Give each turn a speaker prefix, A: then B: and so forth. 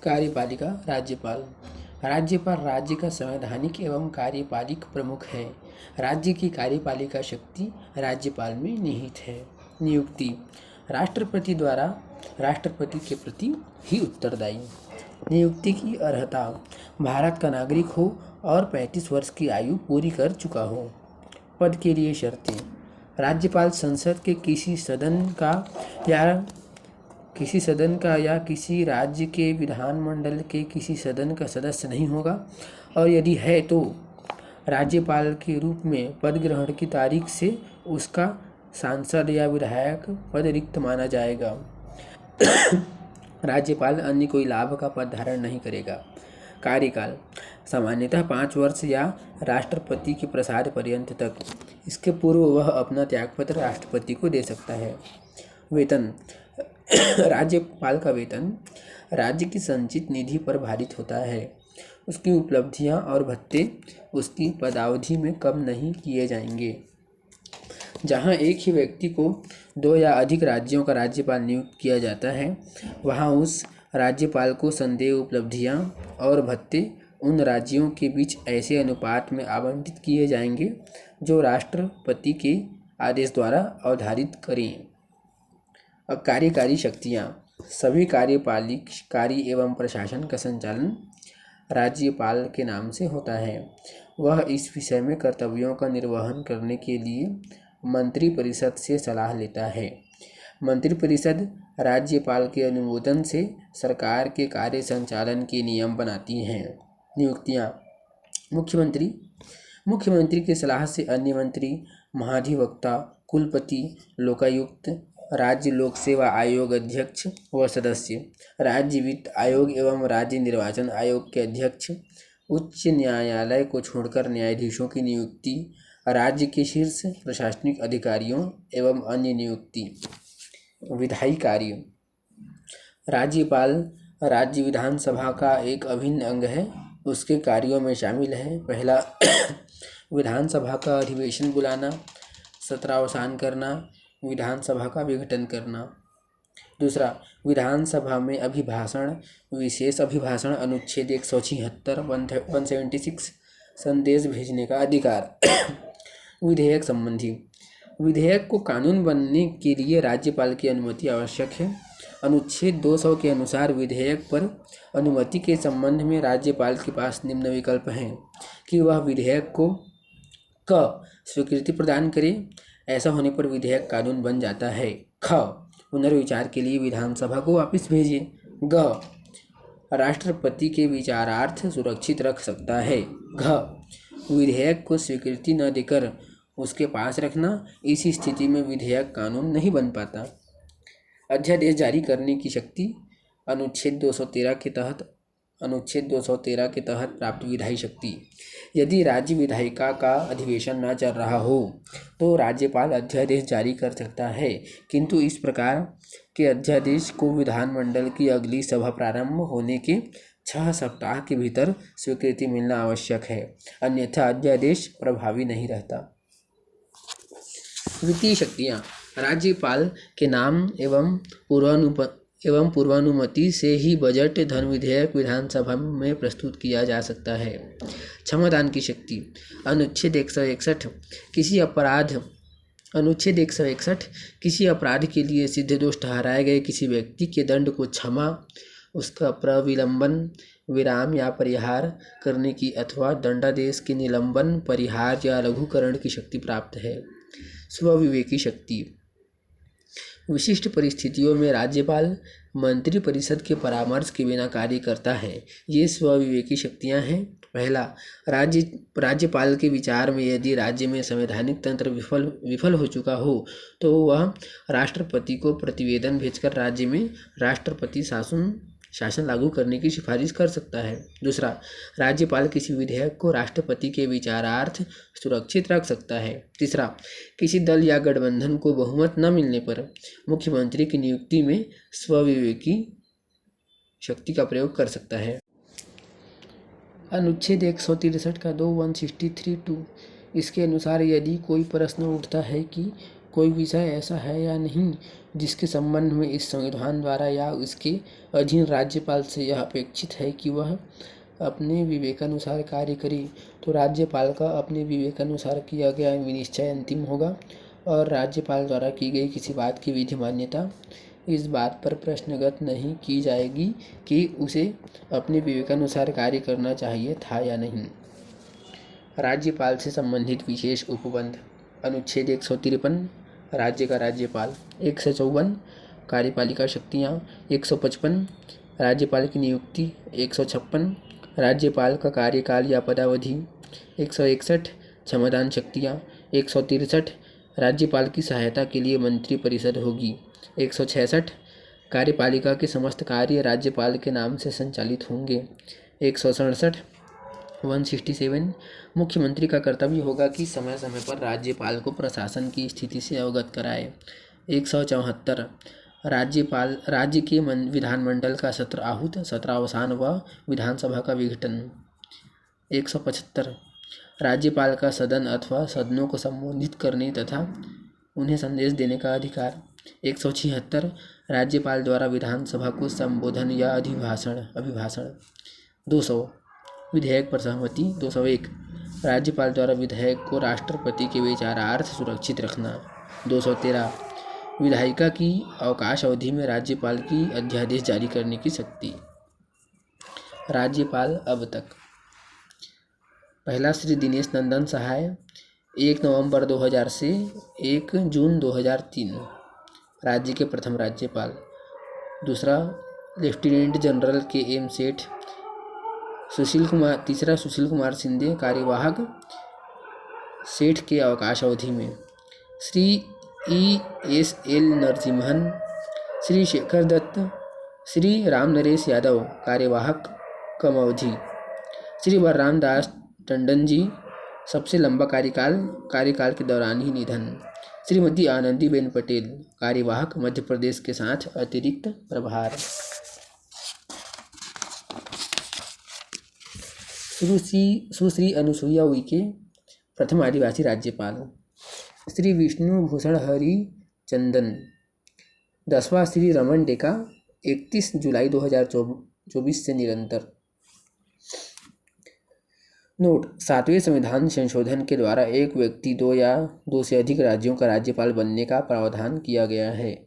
A: कार्यपालिका राज्यपाल। राज्यपाल राज्य का संवैधानिक एवं कार्यपालिक प्रमुख है। राज्य की कार्यपालिका शक्ति राज्यपाल में निहित है। नियुक्ति राष्ट्रपति द्वारा राष्ट्रपति के प्रति ही उत्तरदायी। नियुक्ति की अर्हता भारत का नागरिक हो और 35 वर्ष की आयु पूरी कर चुका हो। पद के लिए शर्तें राज्यपाल संसद के किसी सदन का या किसी राज्य के विधानमंडल के किसी सदन का सदस्य नहीं होगा, और यदि है तो राज्यपाल के रूप में पद ग्रहण की तारीख से उसका सांसद या विधायक पद रिक्त माना जाएगा। राज्यपाल अन्य कोई लाभ का पद धारण नहीं करेगा। कार्यकाल सामान्यतः 5 वर्ष या राष्ट्रपति के प्रसाद पर्यंत तक। इसके पूर्व वह अपना त्यागपत्र राष्ट्रपति को दे सकता है। वेतन राज्यपाल का वेतन राज्य की संचित निधि पर भारित होता है। उसकी उपलब्धियां और भत्ते उसकी पदावधि में कम नहीं किए जाएंगे। जहां एक ही व्यक्ति को 2 या अधिक राज्यों का राज्यपाल नियुक्त किया जाता है, वहां उस राज्यपाल को संदेय उपलब्धियां और भत्ते उन राज्यों के बीच ऐसे अनुपात में आवंटित किए जाएंगे जो राष्ट्रपति के आदेश द्वारा अवधारित करें। अब कार्यकारी शक्तियाँ सभी कार्यपालिक कार्य एवं प्रशासन का संचालन राज्यपाल के नाम से होता है। वह इस विषय में कर्तव्यों का निर्वहन करने के लिए मंत्रिपरिषद से सलाह लेता है। मंत्रिपरिषद राज्यपाल के अनुमोदन से सरकार के कार्य संचालन के नियम बनाती हैं। नियुक्तियाँ मुख्यमंत्री की सलाह से अन्य मंत्री, महाधिवक्ता, कुलपति, लोकायुक्त, राज्य लोक सेवा आयोग अध्यक्ष व सदस्य, राज्य वित्त आयोग एवं राज्य निर्वाचन आयोग के अध्यक्ष, उच्च न्यायालय को छोड़कर न्यायाधीशों की नियुक्ति, राज्य के शीर्ष प्रशासनिक अधिकारियों एवं अन्य नियुक्ति। विधायी कार्य राज्यपाल राज्य विधानसभा का एक अभिन्न अंग है। उसके कार्यों में शामिल है: पहला, विधानसभा का अधिवेशन बुलाना, सत्रावसान करना, विधानसभा का विघटन करना। दूसरा, विधानसभा में अभिभाषण, विशेष अभिभाषण, अनुच्छेद 176 176 संदेश भेजने का अधिकार। विधेयक संबंधी विधेयक को कानून बनने के लिए राज्यपाल की अनुमति आवश्यक है। अनुच्छेद 200 के अनुसार विधेयक पर अनुमति के संबंध में राज्यपाल के पास निम्न विकल्प हैं कि वह विधेयक को क स्वीकृति प्रदान करे, ऐसा होने पर विधेयक कानून बन जाता है। ख पुनर्विचार के लिए विधानसभा को वापस भेजे। ग राष्ट्रपति के विचारार्थ सुरक्षित रख सकता है। घ विधेयक को स्वीकृति न देकर उसके पास रखना। इस स्थिति में विधेयक कानून नहीं बन पाता। अध्यादेश जारी करने की शक्ति अनुच्छेद 213 के तहत प्राप्त विधायी शक्ति। यदि राज्य विधायिका का अधिवेशन न चल रहा हो तो राज्यपाल अध्यादेश जारी कर सकता है, किंतु इस प्रकार के अध्यादेश को विधानमंडल की अगली सभा प्रारंभ होने के 6 सप्ताह के भीतर स्वीकृति मिलना आवश्यक है, अन्यथा अध्यादेश प्रभावी नहीं रहता। वित्तीय शक्तियाँ राज्यपाल के नाम एवं पूर्वानुमति से ही बजट धन विधेयक विधानसभा में प्रस्तुत किया जा सकता है। क्षमादान की शक्ति अनुच्छेद 161 किसी अपराध के लिए सिद्ध दोष ठहराए गए किसी व्यक्ति के दंड को क्षमा, उसका प्रविलंबन, विराम या परिहार करने की अथवा दंडादेश के निलंबन, परिहार या लघुकरण की शक्ति प्राप्त है। स्वविवेकी शक्ति विशिष्ट परिस्थितियों में राज्यपाल मंत्रिपरिषद के परामर्श के बिना कार्य करता है। ये स्वविवेकी शक्तियाँ हैं। पहला, राज्यपाल के विचार में यदि राज्य में संवैधानिक तंत्र विफल हो चुका हो तो वह राष्ट्रपति को प्रतिवेदन भेजकर राज्य में राष्ट्रपति शासन लागू करने की सिफारिश कर सकता है। दूसरा, राज्यपाल किसी विधेयक को राष्ट्रपति के विचारार्थ सुरक्षित रख सकता है। तीसरा, किसी दल या गठबंधन को बहुमत न मिलने पर मुख्यमंत्री की नियुक्ति में स्वविवेकी शक्ति का प्रयोग कर सकता है। अनुच्छेद 163 का 163(2) इसके अनुसार यदि कोई प्रश्न उठता है कि कोई विषय ऐसा है या नहीं जिसके संबंध में इस संविधान द्वारा या इसके अधीन राज्यपाल से यह अपेक्षित है कि वह अपने विवेकानुसार कार्य करे, तो राज्यपाल का अपने विवेकानुसार किया गया विनिश्चय अंतिम होगा और राज्यपाल द्वारा की गई किसी बात की विधि मान्यता इस बात पर प्रश्नगत नहीं की जाएगी कि उसे अपने विवेकानुसार कार्य करना चाहिए था या नहीं। राज्यपाल से संबंधित विशेष उपबंध। अनुच्छेद 153 राज्य का राज्यपाल। 154 कार्यपालिका शक्तियाँ। 155 राज्यपाल की नियुक्ति। 156 राज्यपाल का कार्यकाल या पदावधि। 161 क्षमतान शक्तियाँ। 163 राज्यपाल की सहायता के लिए मंत्री परिषद होगी। 166 कार्यपालिका के समस्त कार्य राज्यपाल के नाम से संचालित होंगे। 167 167 मुख्यमंत्री का कर्तव्य होगा कि समय समय पर राज्यपाल को प्रशासन की स्थिति से अवगत कराए। 174 राज्यपाल राज्य के विधानमंडल का सत्र आहूत, सत्र अवसान व विधानसभा का विघटन। 175 राज्यपाल का सदन अथवा सदनों को संबोधित करने तथा उन्हें संदेश देने का अधिकार। 176 राज्यपाल द्वारा विधानसभा को संबोधन या अभिभाषण। 200 विधेयक पर सहमति। 201 राज्यपाल द्वारा विधेयक को राष्ट्रपति के विचारार्थ सुरक्षित रखना। 213 विधायिका की अवकाश अवधि में राज्यपाल की अध्यादेश जारी करने की शक्ति। राज्यपाल अब तक। पहला श्री दिनेश नंदन सहाय, 1 नवंबर 2000 से 1 जून 2003 राज्य के प्रथम राज्यपाल। दूसरा लेफ्टिनेंट जनरल KM सेठ। तीसरा सुशील कुमार शिंदे कार्यवाहक सेठ के अवकाश अवधि में। श्री ESL नरसिम्हन, श्री शेखर दत्त, श्री राम नरेश यादव कार्यवाहक कम अवधि। श्री बलराम दास टंडन जी सबसे लंबा कार्यकाल के दौरान ही निधन। श्रीमती आनंदीबेन पटेल कार्यवाहक मध्य प्रदेश के साथ अतिरिक्त प्रभार। सुश्री अनुसुईया उइके प्रथम आदिवासी राज्यपाल। श्री विष्णु भूषण हरि चंदन। 10वां श्री रमन डेका 31 जुलाई 2024 से निरंतर। नोट: 7वें संविधान संशोधन के द्वारा एक व्यक्ति 2 या 2 से अधिक राज्यों का राज्यपाल बनने का प्रावधान किया गया है।